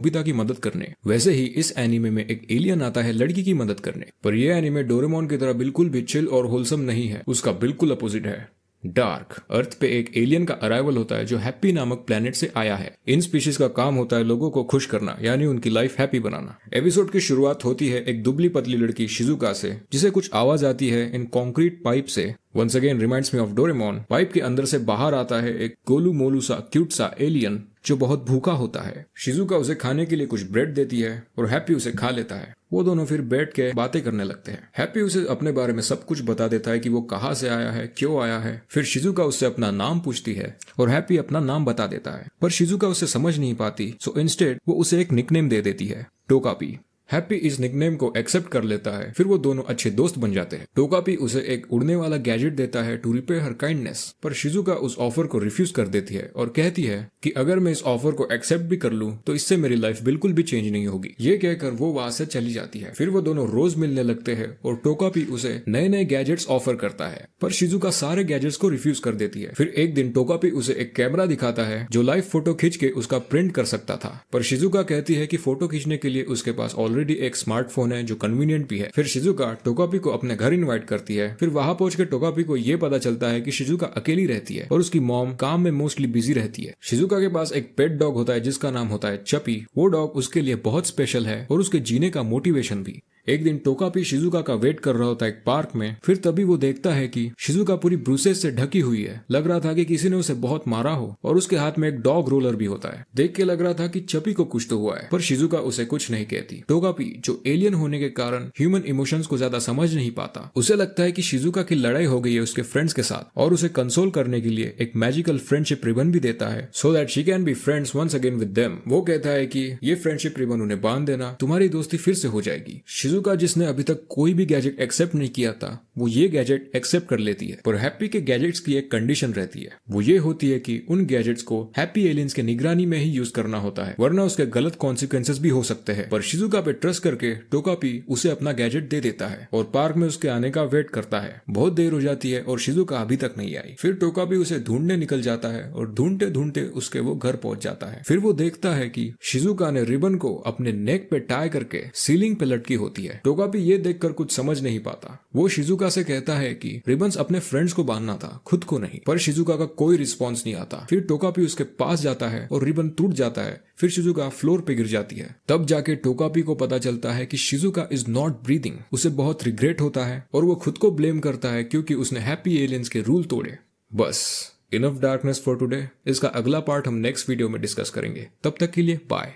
Nobita की मदद करने। वैसे ही इस एनीमे में एक एलियन आता है लड़की की मदद करने, पर यह एनीमे डोरेमोन की तरह बिल्कुल भी चिल और होलसम नहीं है, उसका बिल्कुल अपोजिट है। डार्क। अर्थ पे एक एलियन का अराइवल होता है जो हैप्पी नामक प्लेनेट से आया है। इन स्पीशीज का काम होता है लोगों को खुश करना, यानी उनकी लाइफ हैप्पी बनाना। एपिसोड की शुरुआत होती है एक दुबली पतली लड़की शिजुका से, जिसे कुछ आवाज आती है इन कॉन्क्रीट पाइप से। Once again reminds me of Doraemon. Pipe के अंदर से बाहर आता है एक गोलू मोलू सा क्यूट सा एलियन जो बहुत भूखा होता है। शिजुका उसे खाने के लिए कुछ ब्रेड देती है और हैप्पी उसे खा लेता है। वो दोनों फिर बैठ के बातें करने लगते हैं। हैप्पी उसे अपने बारे में सब कुछ बता देता है कि वो कहाँ से आया है, क्यों आया है। फिर शिजुका उससे अपना नाम पूछती है और हैप्पी अपना नाम बता देता है, पर शिजुका उसे समझ नहीं पाती, सो इंस्टेड वो उसे एक निकनेम दे देती है, टोकापी। हैप्पी इस निकनेम को एक्सेप्ट कर लेता है। फिर वो दोनों अच्छे दोस्त बन जाते हैं। टोकापी उसे एक उड़ने वाला गैजेट देता है टू रिपे हर काइंडनेस, पर शिजुका उस ऑफर को रिफ्यूज कर देती है और कहती है कि अगर मैं इस ऑफर को एक्सेप्ट भी कर लूं तो इससे मेरी लाइफ बिल्कुल भी चेंज नहीं होगी। ये कहकर वो वहां से चली जाती है। फिर वो दोनों रोज मिलने लगते हैं और टोकापी उसे नए नए गैजेट्स ऑफर करता है, पर शिजुका सारे गैजेट्स को रिफ्यूज कर देती है। फिर एक दिन टोकापी उसे एक कैमरा दिखाता है जो लाइव फोटो खींच के उसका प्रिंट कर सकता था, पर शिजुका कहती है कि फोटो खींचने के लिए उसके पास ऑलरेडी एक स्मार्टफोन है जो कन्वीनियंट भी है। फिर शिजुका टोकापी को अपने घर इनवाइट करती है। फिर वहां पहुंचकर टोकापी को ये पता चलता है कि शिजुका अकेली रहती है और उसकी मॉम काम में मोस्टली बिजी रहती है। शिजुका के पास एक पेट डॉग होता है जिसका नाम होता है चपी। वो डॉग उसके लिए बहुत स्पेशल है और उसके जीने का मोटिवेशन भी। एक दिन टोकापी शिजुका का वेट कर रहा होता है एक पार्क में। फिर तभी वो देखता है कि शिजुका पूरी ब्रूसेस से ढकी हुई है। लग रहा था कि किसी ने उसे बहुत मारा हो, और उसके हाथ में एक डॉग रोलर भी होता है। देख के लग रहा था कि चपी को कुछ तो हुआ है, पर शिजुका उसे कुछ नहीं कहती। टोकापी जो एलियन होने के कारण ह्यूमन इमोशंस को ज्यादा समझ नहीं पाता, उसे लगता है कि शिजुका की लड़ाई हो गई है उसके फ्रेंड्स के साथ, और उसे कंसोल करने के लिए एक मैजिकल फ्रेंडशिप रिबन भी देता है so that she can be friends once again with them. वो कहता है कि ये फ्रेंडशिप रिबन उन्हें बांध देना, तुम्हारी दोस्ती फिर से हो जाएगी। शिजुका जिसने अभी तक कोई भी गैजेट एक्सेप्ट नहीं किया था, वो ये गैजेट एक्सेप्ट कर लेती है, पर हैप्पी के गैजेट्स की एक कंडीशन रहती है। वो ये होती है कि उन गैजेट्स को हैप्पी एलियंस के निगरानी में ही यूज करना होता है, वरना उसके गलत कॉन्सिक्वेंसेस भी हो सकते हैं। पर शिजुका पे ट्रस्ट करके टोकापी उसे अपना गैजेट दे देता है और पार्क में उसके आने का वेट करता है। बहुत देर हो जाती है और शिजुका अभी तक नहीं आई। फिर टोकापी उसे ढूंढने निकल जाता है और ढूंढते ढूंढते उसके वो घर पहुंच जाता है। फिर वो देखता है कि शिजुका ने रिबन को अपने नेक पे टाई करके सीलिंग पे लटकी होती है। टोकापी ये देखकर कुछ समझ नहीं पाता। वो शिजुका से कहता है कि रिबन्स अपने फ्रेंड्स को बांधना था, खुद को नहीं, पर शिजुका का कोई रिस्पॉन्स नहीं आता। फिर टोकापी उसके पास जाता है और रिबन टूट जाता है। फिर शिजुका फ्लोर पे गिर जाती है। तब जाके टोकापी को पता चलता है कि शिजुका इज नॉट ब्रीदिंग। उसे बहुत रिग्रेट होता है और वो खुद को ब्लेम करता है क्योंकि उसने हैप्पी एलियंस के रूल तोड़े। बस इनफ डार्कनेस फॉर टुडे। इसका अगला पार्ट हम नेक्स्ट वीडियो में डिस्कस करेंगे। तब तक के लिए बाय।